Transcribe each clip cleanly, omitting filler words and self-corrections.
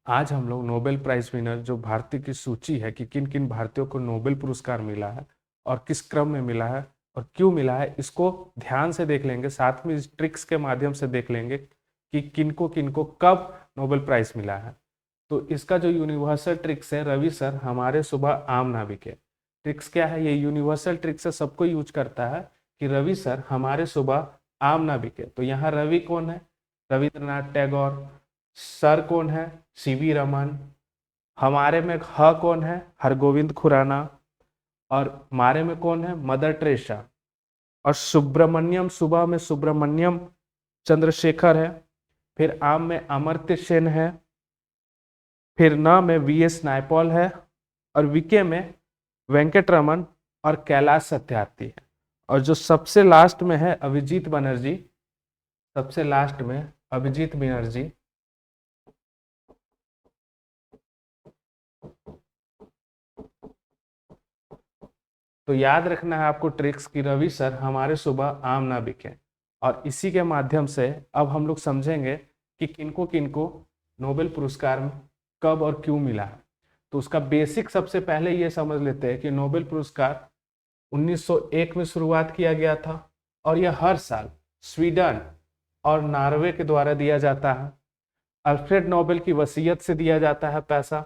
आज हम लोग नोबेल प्राइज विनर जो भारतीय की सूची है कि किन किन भारतीयों को नोबेल पुरस्कार मिला है और किस क्रम में मिला है और क्यों मिला है, इसको ध्यान से देख लेंगे। साथ में इस ट्रिक्स के माध्यम से देख लेंगे कि किनको कब नोबेल प्राइज मिला है। तो इसका जो यूनिवर्सल ट्रिक्स है, रवि सर हमारे सुबह आम नाविक है। ट्रिक्स क्या है? ये यूनिवर्सल ट्रिक्स है, सबको यूज करता है कि रवि सर हमारे सुबह आम नाविक है। तो यहाँ रवि कौन है? रविंद्रनाथ टैगोर। सर कौन है? सीवी रमन। हमारे में ह कौन है? हरगोविंद खुराना। और मारे में कौन है? Mother Teresa. और सुब्रमण्यम, सुबह में सुब्रमण्यम चंद्रशेखर है। फिर आम में अमर्त्य सेन है। फिर न में वीएस नायपॉल है। और विके में वेंकटरमन और कैलाश सत्यार्थी है। और जो सबसे लास्ट में है अभिजीत बनर्जी, सबसे लास्ट में अभिजीत बनर्जी। तो याद रखना है आपको ट्रिक्स की रवि सर हमारे सुबह आम ना बिके। और इसी के माध्यम से अब हम लोग समझेंगे कि किनको किनको नोबेल पुरस्कार कब और क्यों मिला है। तो उसका बेसिक सबसे पहले ये समझ लेते हैं कि नोबेल पुरस्कार 1901 में शुरुआत किया गया था और यह हर साल स्वीडन और नॉर्वे के द्वारा दिया जाता है। अल्फ्रेड नोबेल की वसीयत से दिया जाता है पैसा।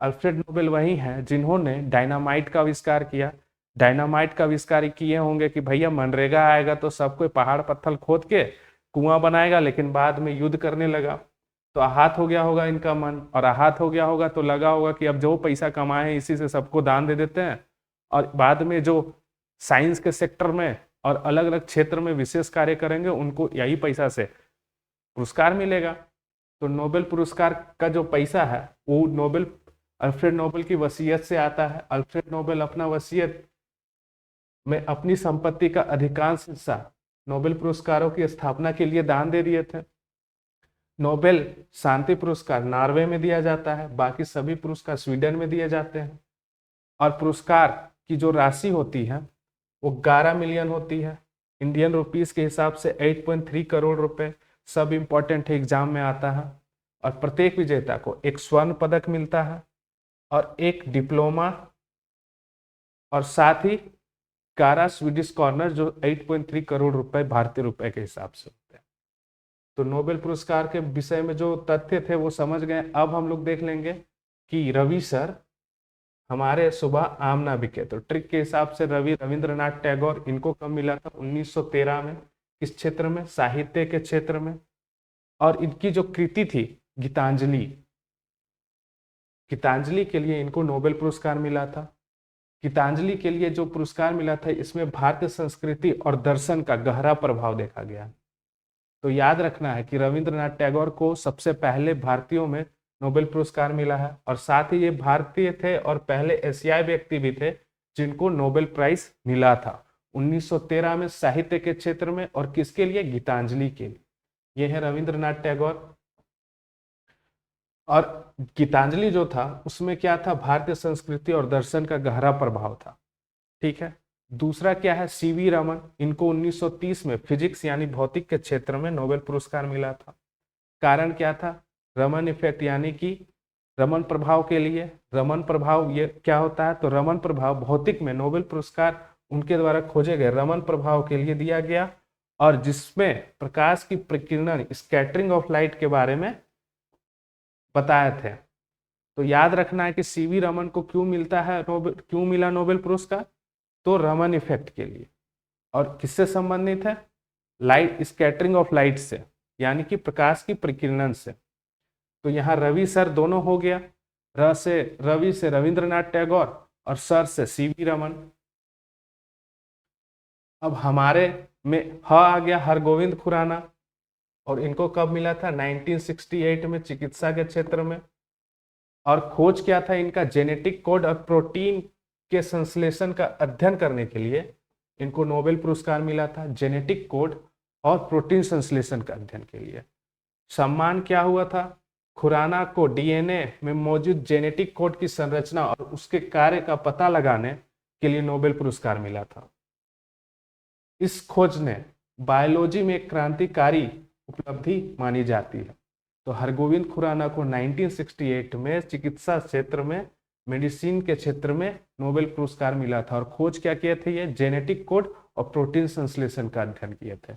अल्फ्रेड नोबेल वही हैं जिन्होंने डायनामाइट का आविष्कार किया। डायनामाइट का आविष्कार किए होंगे कि भैया मनरेगा आएगा तो सब कोई पहाड़ पत्थर खोद के कुआं बनाएगा, लेकिन बाद में युद्ध करने लगा तो आहत हो गया होगा इनका मन, और आहत हो गया होगा तो लगा होगा कि अब जो पैसा कमाए इसी से सबको दान दे देते हैं। और बाद में जो साइंस के सेक्टर में और अलग अलग क्षेत्र में विशेष कार्य करेंगे उनको यही पैसा से पुरस्कार मिलेगा। तो नोबेल पुरस्कार का जो पैसा है वो नोबेल अल्फ्रेड नोबेल की वसीयत से आता है। अल्फ्रेड नोबेल अपना वसीयत में अपनी संपत्ति का अधिकांश हिस्सा नोबेल पुरस्कारों की स्थापना के लिए दान दे दिए थे। नोबेल शांति पुरस्कार नॉर्वे में दिया जाता है, बाकी सभी पुरस्कार स्वीडन में दिए जाते हैं। और पुरस्कार की जो राशि होती है वो 11 मिलियन होती है। इंडियन रुपीस के हिसाब से 8.3 करोड़ रुपए। सब इंपॉर्टेंट एग्जाम में आता है। और प्रत्येक विजेता को एक स्वर्ण पदक मिलता है और एक डिप्लोमा, और साथ ही 11 स्वीडिश कॉर्नर जो 8.3 करोड़ रुपए भारतीय रुपए के हिसाब से होते हैं। तो नोबेल पुरस्कार के विषय में जो तथ्य थे वो समझ गए। अब हम लोग देख लेंगे कि रवि सर हमारे सुबह आम ना बिके। तो ट्रिक के हिसाब से रविंद्रनाथ टैगोर, इनको कब मिला था? 1913 में। किस क्षेत्र में? साहित्य के क्षेत्र में। और इनकी जो कृति थी गीतांजलि, गीतांजलि के लिए इनको नोबेल पुरस्कार मिला था। गीतांजलि के लिए जो पुरस्कार मिला था इसमें भारतीय संस्कृति और दर्शन का गहरा प्रभाव देखा गया। तो याद रखना है कि रविंद्रनाथ टैगोर को सबसे पहले भारतीयों में नोबेल पुरस्कार मिला है, और साथ ही ये भारतीय थे और पहले एशियाई व्यक्ति भी थे जिनको नोबेल प्राइज मिला था 1913 में साहित्य के क्षेत्र में। और किसके लिए? गीतांजलि के लिए। ये है रविंद्रनाथ टैगोर। और गीतांजलि जो था उसमें क्या था? भारतीय संस्कृति और दर्शन का गहरा प्रभाव था। ठीक है। दूसरा क्या है? सीवी रमन, इनको 1930 में फिजिक्स यानी भौतिक के क्षेत्र में नोबेल पुरस्कार मिला था। कारण क्या था? रमन इफेक्ट यानी कि रमन प्रभाव के लिए। रमन प्रभाव ये क्या होता है? तो रमन प्रभाव भौतिक में नोबेल पुरस्कार उनके द्वारा खोजे गए रमन प्रभाव के लिए दिया गया, और जिसमें प्रकाश की प्रकीर्णन, स्कैटरिंग ऑफ लाइट के बारे में बताए थे। तो याद रखना है कि सीवी रमन को क्यों मिलता है नोबेल, क्यों मिला नोबेल पुरस्कार? तो रमन इफेक्ट के लिए। और किससे संबंधित है? लाइट, स्कैटरिंग ऑफ लाइट से, यानी कि प्रकाश की प्रकीर्णन से। तो यहाँ रवि सर दोनों हो गया। रवि से रविंद्रनाथ टैगोर और सर से सीवी रमन। अब हमारे में आ गया हरगोविंद खुराना, और इनको कब मिला था? 1968 में, चिकित्सा के क्षेत्र में। और खोज क्या था इनका? जेनेटिक कोड और प्रोटीन के संश्लेषण का अध्ययन करने के लिए इनको नोबेल पुरस्कार मिला था, जेनेटिक कोड और प्रोटीन संश्लेषण का अध्ययन के लिए। सम्मान क्या हुआ था? खुराना को डीएनए में मौजूद जेनेटिक कोड की संरचना और उसके कार्य का पता लगाने के लिए नोबेल पुरस्कार मिला था। इस खोज ने बायोलॉजी में एक क्रांतिकारी उपलब्धि मानी जाती है। तो हरगोविंद खुराना को 1968 में चिकित्सा क्षेत्र में, मेडिसिन के क्षेत्र में नोबेल पुरस्कार मिला था। और खोज क्या किए थे? ये जेनेटिक कोड और प्रोटीन संश्लेषण का अध्ययन किए थे।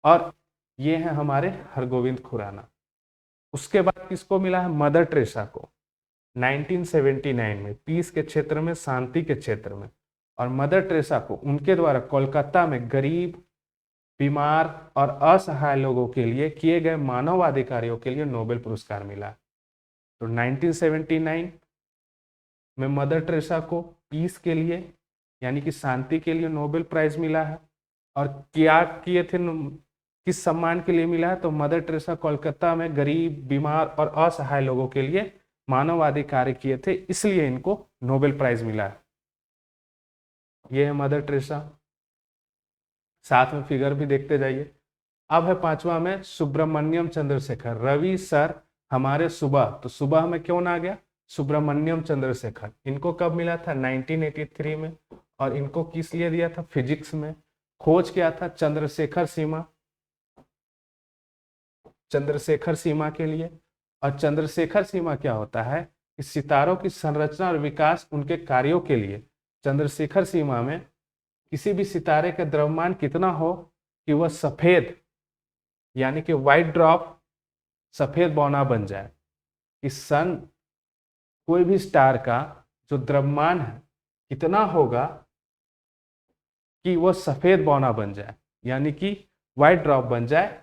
और ये है हमारे हरगोविंद खुराना। उसके बाद किसको मिला है? मदर टेरेसा को 1979 में पीस के क्षेत्र में, शांति के क्षेत्र में। और मदर टेरेसा को उनके द्वारा कोलकाता में गरीब, बीमार और असहाय लोगों के लिए किए गए मानवाधिकारों के लिए नोबेल पुरस्कार मिला। तो 1979 में मदर टेरेसा को पीस के लिए यानी कि शांति के लिए नोबेल प्राइज मिला है। और क्या किए थे, किस सम्मान के लिए मिला है? तो मदर टेरेसा कोलकाता में गरीब, बीमार और असहाय लोगों के लिए मानवाधिकार किए थे, इसलिए इनको नोबेल प्राइज मिला है। ये है मदर टेरेसा। साथ में फिगर भी देखते जाइए। अब है पांचवा में सुब्रमण्यम चंद्रशेखर। रवि सर हमारे सुबह, तो सुबह में क्यों ना गया? सुब्रमण्यम चंद्रशेखर। इनको कब मिला था? 1983 में। और इनको किस लिए दिया था? फिजिक्स में। खोज क्या था? चंद्रशेखर सीमा, चंद्रशेखर सीमा के लिए। और चंद्रशेखर सीमा क्या होता है? कि सितारों की संरचना और विकास, उनके कार्यों के लिए चंद्रशेखर सीमा में किसी भी सितारे का द्रव्यमान कितना हो कि वह सफेद यानी कि व्हाइट ड्रॉप सफेद बौना बन जाए। कि सन, कोई भी स्टार का जो द्रव्यमान है कितना होगा कि वह सफेद बौना बन जाए, यानी कि व्हाइट ड्रॉप बन जाए।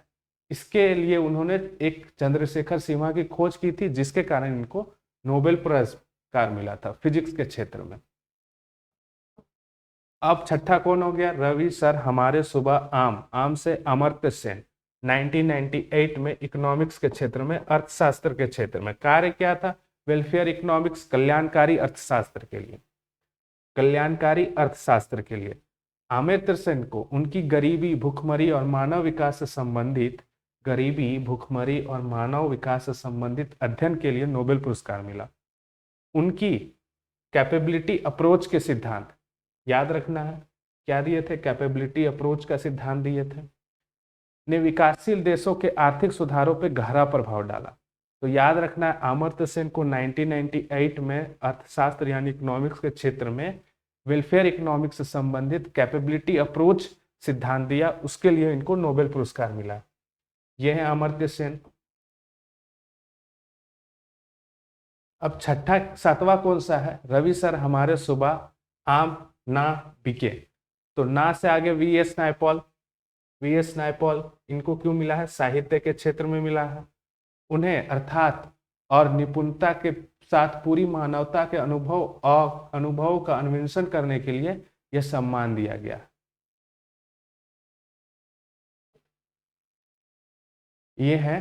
इसके लिए उन्होंने एक चंद्रशेखर सीमा की खोज की थी, जिसके कारण इनको नोबेल पुरस्कार मिला था फिजिक्स के क्षेत्र में। अब छठा कौन हो गया? रवि सर हमारे सुबह आम। आम से अमर्त्य सेन 1998 में इकोनॉमिक्स के क्षेत्र में, अर्थशास्त्र के क्षेत्र में। कार्य क्या था? वेलफेयर इकोनॉमिक्स, कल्याणकारी अर्थशास्त्र के लिए, कल्याणकारी अर्थशास्त्र के लिए। अमर्त्य सेन को उनकी गरीबी, भुखमरी और मानव विकास से संबंधित, गरीबी, भुखमरी और मानव विकास से संबंधित अध्ययन के लिए नोबेल पुरस्कार मिला। उनकी कैपेबिलिटी अप्रोच के सिद्धांत याद रखना है, क्या दिए थे? कैपेबिलिटी अप्रोच का सिद्धांत दिए थे। ने विकासशील देशों के आर्थिक सुधारों पर गहरा प्रभाव डाला। तो याद रखना है, अमर्त्य सेन को 1998 में अर्थशास्त्र यानी इकोनॉमिक्स के क्षेत्र में वेलफेयर इकोनॉमिक्स से संबंधित कैपेबिलिटी अप्रोच सिद्धांत दिया, उसके लिए इनको नोबेल पुरस्कार मिला। यह है अमर्त्य सेन। अब छठा, सातवां कौन सा है? रवि सर हमारे सुबह आम ना बिके। तो ना से आगे वीएस नायपॉल। वीएस नायपॉल, इनको क्यों मिला है? साहित्य के क्षेत्र में मिला है। उन्हें अर्थात और निपुणता के साथ पूरी मानवता के अनुभव का अन्वेषण करने के लिए यह सम्मान दिया गया। ये है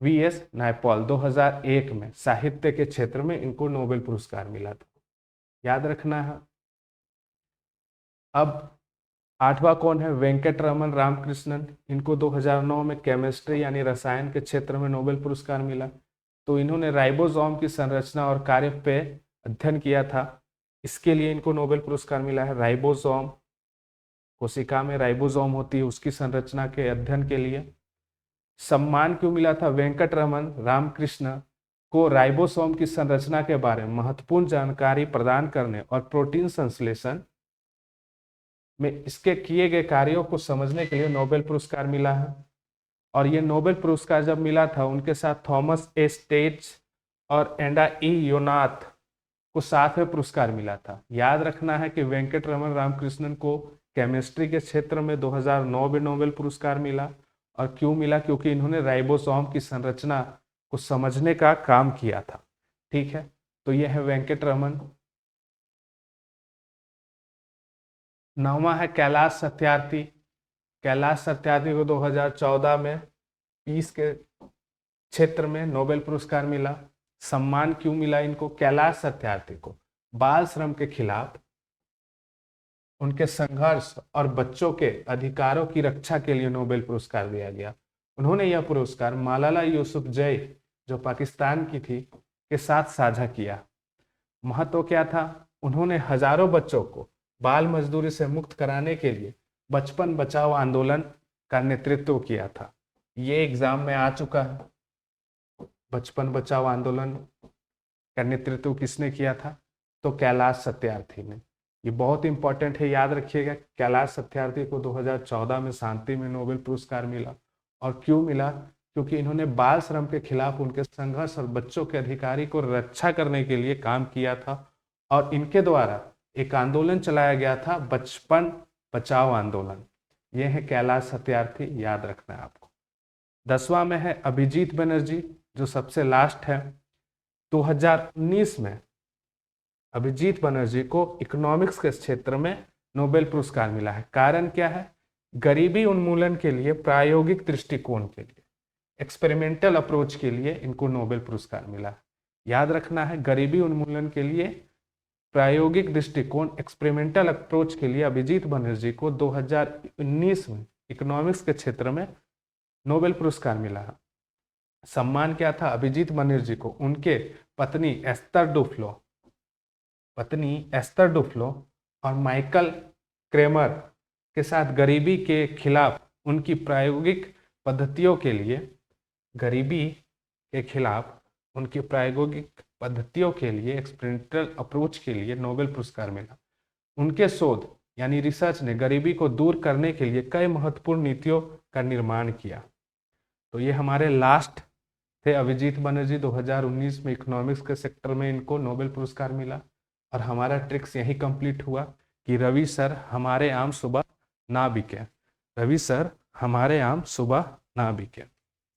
वीएस नायपॉल। 2001 में साहित्य के क्षेत्र में इनको नोबेल पुरस्कार मिला था, याद रखना है। अब आठवां कौन है? वेंकटरमन रामकृष्णन। इनको 2009 में केमिस्ट्री यानी रसायन के क्षेत्र में नोबेल पुरस्कार मिला। तो इन्होंने राइबोसोम की संरचना और कार्य पे अध्ययन किया था, इसके लिए इनको नोबेल पुरस्कार मिला है। राइबोसोम, कोशिका में राइबोसोम होती है, उसकी संरचना के अध्ययन के लिए। सम्मान क्यों मिला था? वेंकटरमन रामकृष्ण को राइबोसोम की संरचना के बारे में महत्वपूर्ण जानकारी प्रदान करने और प्रोटीन संश्लेषण में इसके किए गए कार्यों को समझने के लिए नोबेल पुरस्कार मिला है। और ये नोबेल पुरस्कार जब मिला था, उनके साथ थॉमस ए स्टेट्स और एंडा ई योनाथ को साथ में पुरस्कार मिला था। याद रखना है कि वेंकटरमन रामकृष्णन को केमिस्ट्री के क्षेत्र में 2009 में नोबेल पुरस्कार मिला। और क्यों मिला? क्योंकि इन्होंने राइबोसोम की संरचना को समझने का काम किया था। ठीक है, तो यह है वेंकटरमन। नौवां है कैलाश सत्यार्थी। कैलाश सत्यार्थी को 2014 में पीस के क्षेत्र में नोबेल पुरस्कार मिला। सम्मान क्यों मिला इनको? कैलाश सत्यार्थी को बाल श्रम के खिलाफ उनके संघर्ष और बच्चों के अधिकारों की रक्षा के लिए नोबेल पुरस्कार दिया गया। उन्होंने यह पुरस्कार मलाला यूसुफजई, जो पाकिस्तान की थी, के साथ साझा किया। महत्व क्या था? उन्होंने हजारों बच्चों को बाल मजदूरी से मुक्त कराने के लिए बचपन बचाओ आंदोलन का नेतृत्व किया था। ये एग्जाम में आ चुका है। बचपन बचाओ आंदोलन का नेतृत्व किसने किया था? तो कैलाश सत्यार्थी ने। ये बहुत इंपॉर्टेंट है, याद रखिएगा। कैलाश सत्यार्थी को 2014 में शांति में नोबेल पुरस्कार मिला। और क्यों मिला? क्योंकि इन्होंने बाल श्रम के खिलाफ उनके संघर्ष और बच्चों के अधिकारी को रक्षा करने के लिए काम किया था। और इनके द्वारा एक आंदोलन चलाया गया था, बचपन बचाओ आंदोलन। ये है कैलाश सत्यार्थी, याद रखना है आपको। 10वां में है अभिजीत बनर्जी, जो सबसे लास्ट है। 2019 में अभिजीत बनर्जी को इकोनॉमिक्स के क्षेत्र में नोबेल पुरस्कार मिला है। कारण क्या है? गरीबी उन्मूलन के लिए प्रायोगिक दृष्टिकोण के लिए, एक्सपेरिमेंटल अप्रोच के लिए इनको नोबेल पुरस्कार मिला है। याद रखना है, गरीबी उन्मूलन के लिए प्रायोगिक दृष्टिकोण, एक्सपेरिमेंटल अप्रोच के लिए अभिजीत बनर्जी को 2019 में इकोनॉमिक्स के क्षेत्र में नोबेल पुरस्कार मिला है। सम्मान क्या था अभिजीत बनर्जी को? उनके पत्नी एस्थर डुफ्लो और माइकल क्रेमर के साथ गरीबी के खिलाफ उनकी प्रायोगिक पद्धतियों के लिए, गरीबी के खिलाफ उनकी प्रायोगिक पद्धतियों के लिए, एक्सपेरिमेंटल अप्रोच के लिए नोबेल पुरस्कार मिला। उनके शोध यानी रिसर्च ने गरीबी को दूर करने के लिए कई महत्वपूर्ण नीतियों का निर्माण किया। तो ये हमारे लास्ट थे अभिजीत बनर्जी। 2019 में इकोनॉमिक्स के सेक्टर में इनको नोबेल पुरस्कार मिला। और हमारा ट्रिक्स यही कंप्लीट हुआ कि रवि सर हमारे आम सुबह ना बिके, रवि सर हमारे आम सुबह ना बिके।